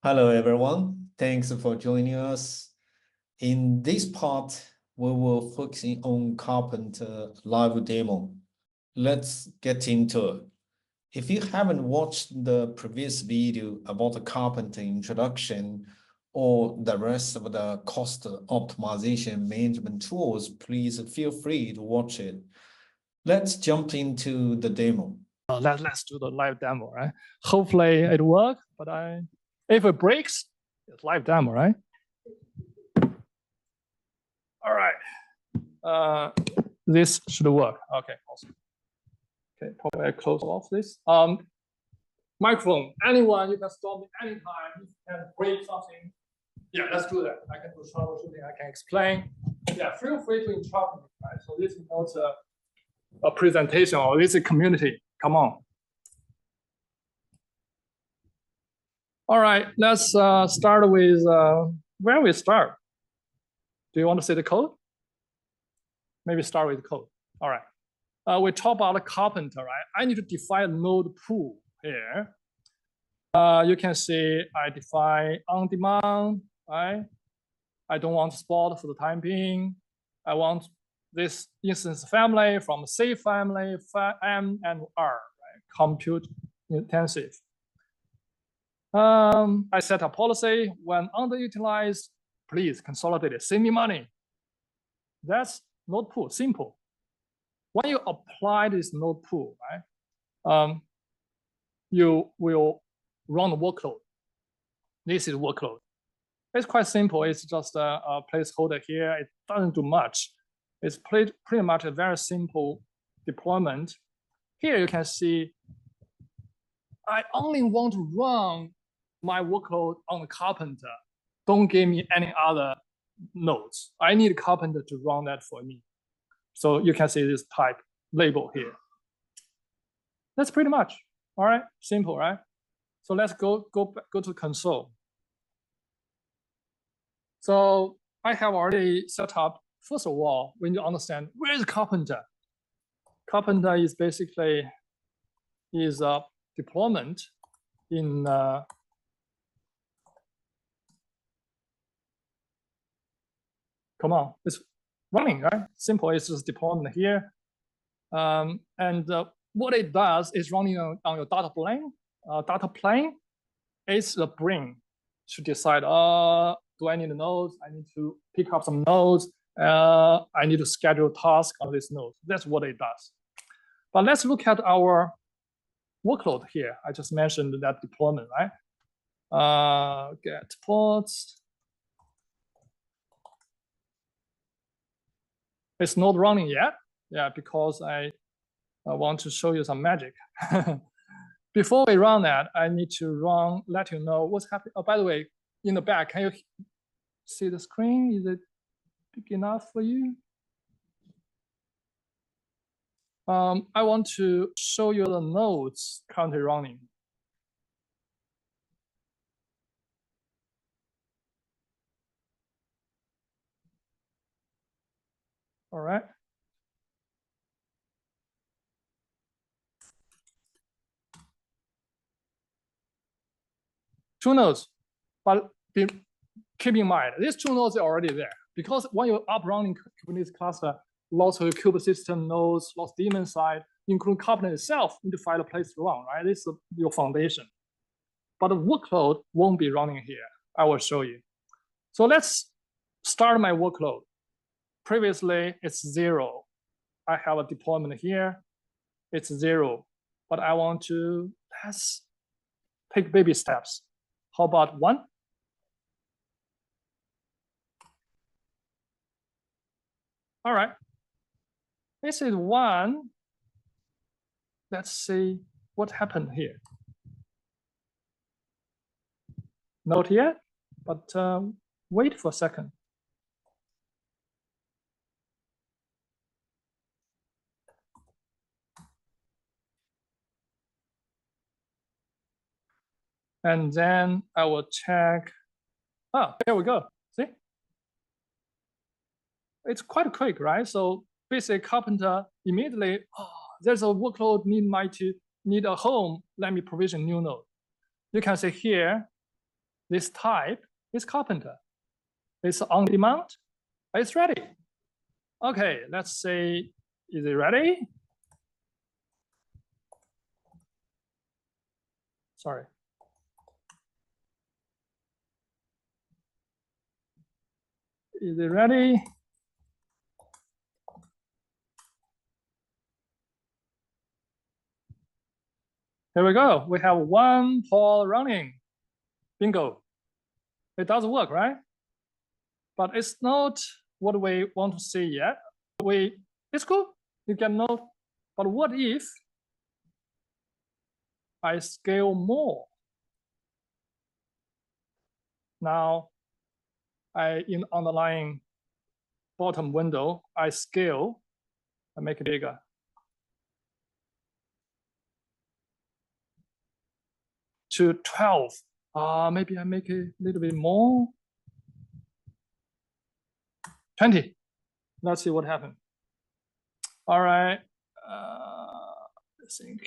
Hello, everyone. Thanks for joining us. In this part, we will focus on Karpenter live demo. Let's get into it. If you haven't watched the previous video about the Karpenter introduction or the rest of the cost optimization management tools, please feel free to watch it. Let's jump into the demo. Let's do the live demo, right? Hopefully it works, but if it breaks, it's live demo, right? All right. This should work. Okay, awesome. Okay, probably I close off this. Microphone, anyone, you can stop me anytime. You can break something. Yeah, let's do that. I can do troubleshooting, I can explain. Yeah, feel free to interrupt me, right? So this is not a presentation, or this is a community. Come on. All right, let's start with where we start. Do you want to see the code? Maybe start with code. All right. We talk about Karpenter, right? I need to define a node pool here. You can see I define on demand, right? I don't want spot for the time being. I want this instance family from C family, M and R, right? Compute intensive. I set a policy when underutilized, please consolidate it, save me money. That's node pool, simple. When you apply this node pool, right, you will run the workload. This is workload. It's quite simple. It's just a placeholder here. It doesn't do much. It's pretty much a very simple deployment. Here you can see I only want to run my workload on the Karpenter. Don't give me any other nodes. I need Karpenter to run that for me. So you can see this type label here. That's pretty much, all right? Simple, right? So let's go to console. So I have already set up, first of all, we need to understand where is Karpenter. Karpenter is basically a deployment in come on, it's running, right? Simple, it's just deployment here. What it does is running on your data plane. Data plane is the brain to decide, do I need nodes? I need to pick up some nodes. I need to schedule tasks on this node. That's what it does. But let's look at our workload here. I just mentioned that deployment, right? Get ports. It's not running yet. Yeah, because I want to show you some magic. Before we run that, I need to let you know what's happening. Oh, by the way, in the back, can you see the screen? Is it big enough for you? I want to show you the nodes currently running. All right. Two nodes, but keep in mind, these two nodes are already there because when you're up running Kubernetes cluster, lots of kube system nodes, lots of daemon side, including Karpenter itself, need to find a place to run, right? This is your foundation. But the workload won't be running here. I will show you. So let's start my workload. Previously, it's 0. I have a deployment here. It's 0. But I want to, let's take baby steps. How about 1? All right. This is 1. Let's see what happened here. Not yet, but wait for a second. And then I will check. Oh, there we go. See? It's quite quick, right? So basically, Karpenter immediately, there's a workload need a home. Let me provision new node. You can see here, this type is Karpenter. It's on demand. It's ready. Okay, let's say, is it ready? Sorry. Is it ready? Here we go. We have one poll running. Bingo. It does work, right? But it's not what we want to see yet. It's cool. You can know. But what if I scale more? Now, in the underlying bottom window, I scale, I make it bigger. To 12. Maybe I make it a little bit more. 20. Let's see what happens. All right. I think.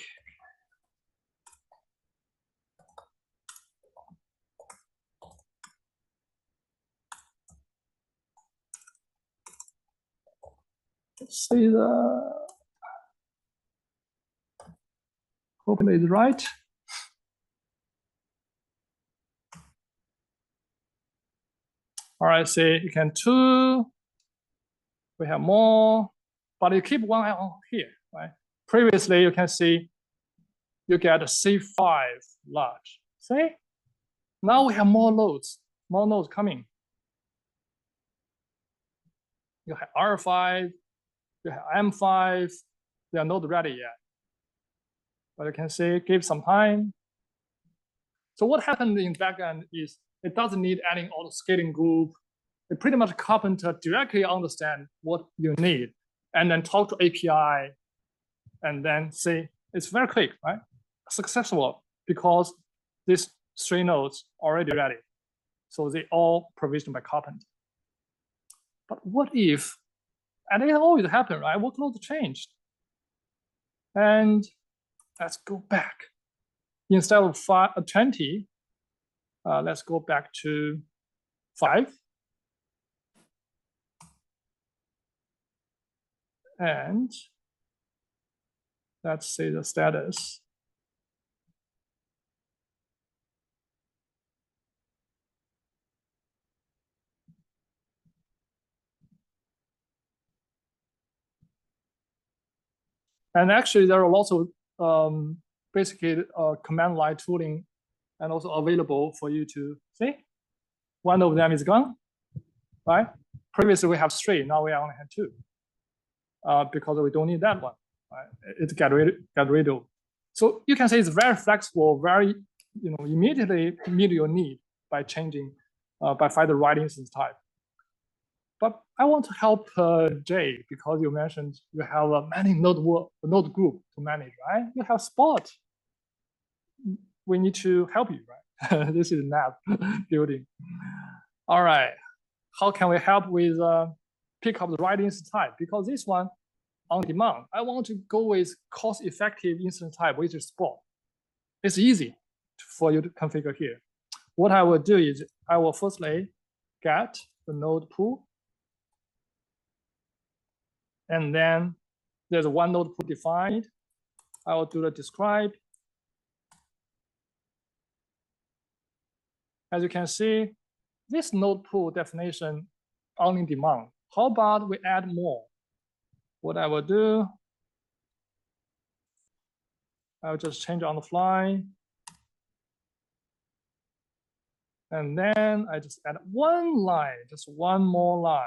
Let's see hopefully it's right. All right, see, you can 2. We have more, but you keep one eye on here, right? Previously, you can see you get a C5 large. See? Now we have more nodes coming. You have R5, you have M5, they are not ready yet. But you can see, give some time. So what happened in backend is it doesn't need any auto scaling group. It pretty much Karpenter directly understand what you need and then talk to API and then say, it's very quick, right? Successful because these 3 nodes already ready. So they all provisioned by Karpenter. But what if, and it always happens, right? Workload changed. And let's go back. Instead of 20, let's go back to 5. And let's see the status. And actually, there are lots of basically command line tooling and also available for you to see. One of them is gone, right? Previously, we have 3. Now we only have 2 because we don't need that one. Right? It got rid of. So you can say it's very flexible, very immediately meet your need by changing, by find the right instance type. But I want to help Jay because you mentioned you have many node group to manage, right? You have Spot. We need to help you, right? This is NAV building. All right. How can we help with pick up the right instance type? Because this one on demand, I want to go with cost-effective instance type, which is Spot. It's easy for you to configure here. What I will do is I will firstly get the node pool. And then there's one node pool defined. I will do the describe. As you can see, this node pool definition only demand. How about we add more? What I will do, I'll just change on the fly. And then I just add one line, just one more line.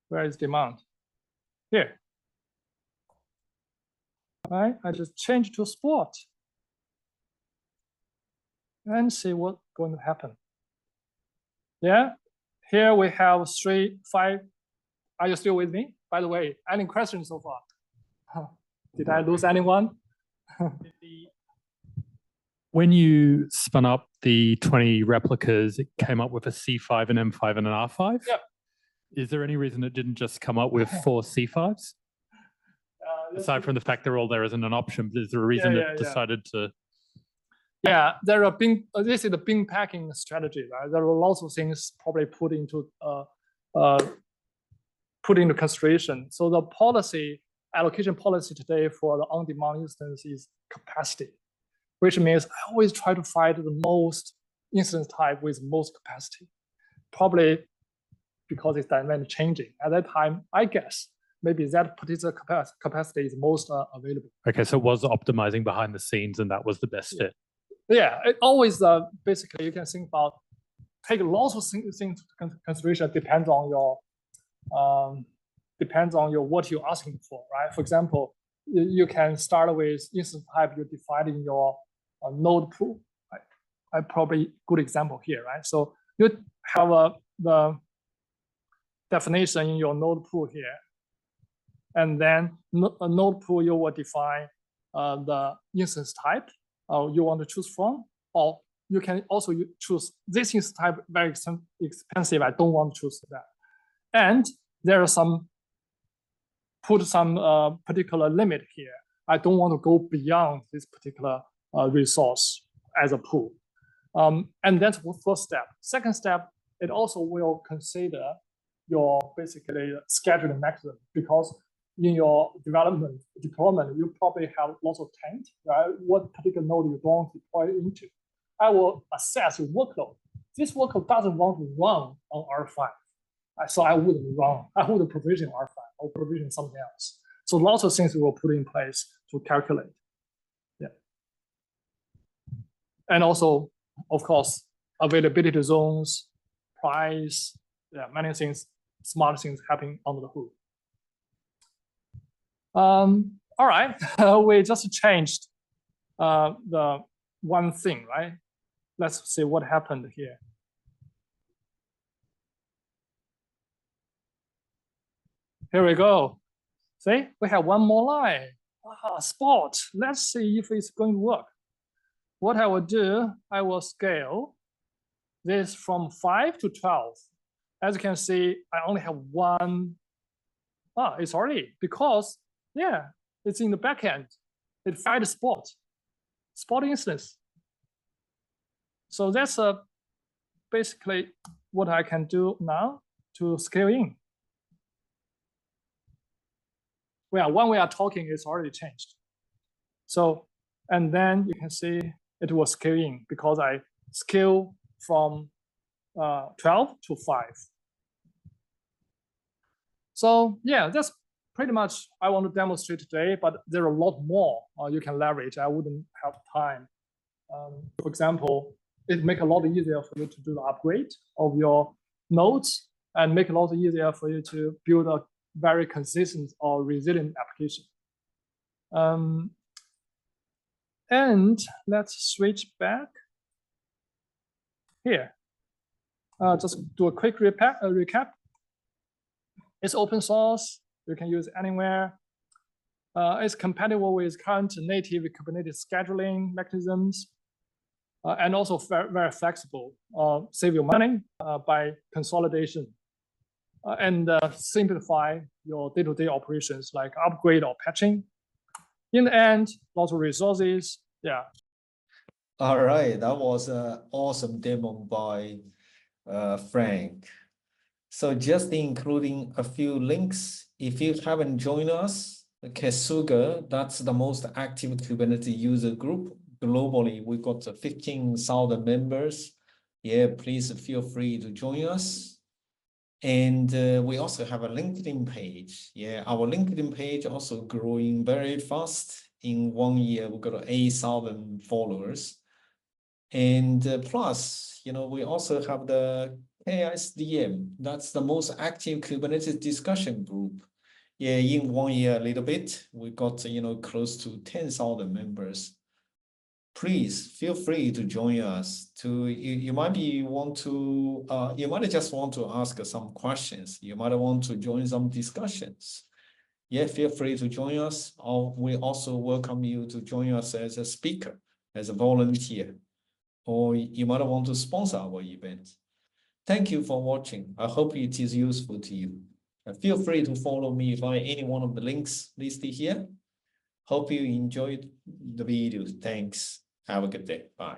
Where is demand? Here. All right, I just change to Spot. And see what's going to happen. Yeah, here we have 3, 5. Are you still with me? By the way, any questions so far? Did I lose anyone? When you spun up the 20 replicas, it came up with a C5, an M5, and an R5? Yep. Is there any reason it didn't just come up with 4 C5s? Aside from the fact they're all there isn't an option, is there a reason it decided to? Yeah, there are this is the bin packing strategy, right? There are lots of things probably put into consideration. So the allocation policy today for the on-demand instance is capacity, which means I always try to find the most instance type with most capacity, probably because it's dynamic changing. At that time, I guess maybe that particular capacity is most available. Okay, so it was optimizing behind the scenes, and that was the best fit. Yeah, it always basically you can think about take lots of things into consideration. Depends on your what you're asking for, right? For example, you can start with instance type you define in your node pool. Right? I probably good example here, right? So you have the definition in your node pool here, and then a node pool you will define the instance type you want to choose from, or you can also choose this instance type very expensive. I don't want to choose that, and there are put some particular limit here. I don't want to go beyond this particular resource as a pool, and that's the first step. Second step, it also will consider your basically scheduling mechanism, because in your deployment, you probably have lots of taint, right? What particular node you don't deploy into. I will assess your workload. This workload doesn't want to run on R5. So I wouldn't provision R5 or provision something else. So lots of things we will put in place to calculate. Yeah. And also, of course, availability zones, price, yeah, many things, smart things happening under the hood. All right, we just changed the one thing, right? Let's see what happened here. Here we go. See, we have one more line. Spot. Let's see if it's going to work. What I will do, I will scale this from 5 to 12. As you can see, I only have one. It's already, because, yeah, it's in the backend. It find a spot instance. So that's basically what I can do now to scale in. Well, when we are talking, it's already changed. So, and then you can see it will scale in because I scale from 12 to 5. So yeah, that's pretty much I want to demonstrate today, but there are a lot more you can leverage. I wouldn't have time. For example, it makes a lot easier for you to do the upgrade of your nodes and make it a lot easier for you to build a very consistent or resilient application. And let's switch back here. Just do a quick recap. It's open source. You can use it anywhere. It's compatible with current native Kubernetes scheduling mechanisms, and also very, very flexible. Save you money by consolidation, and simplify your day-to-day operations like upgrade or patching. In the end, lots of resources. Yeah. All right, that was an awesome demo by Frank. So just including a few links. If you haven't joined us, Kesuga, that's the most active Kubernetes user group globally. We got 15,000 members. Yeah, please feel free to join us. And we also have a LinkedIn page. Yeah, our LinkedIn page also growing very fast. In 1 year, we got 8,000 followers. And plus, you know, we also have the KSDM. That's the most active Kubernetes discussion group. Yeah, in 1 year, a little bit, we got, you know, close to 10,000 members. Please feel free to join us. You might just want to ask some questions. You might want to join some discussions. Yeah, feel free to join us. Or we also welcome you to join us as a speaker, as a volunteer, or you might want to sponsor our event. Thank you for watching. I hope it is useful to you. Feel free to follow me via any one of the links listed here. Hope you enjoyed the video. Thanks. Have a good day. Bye.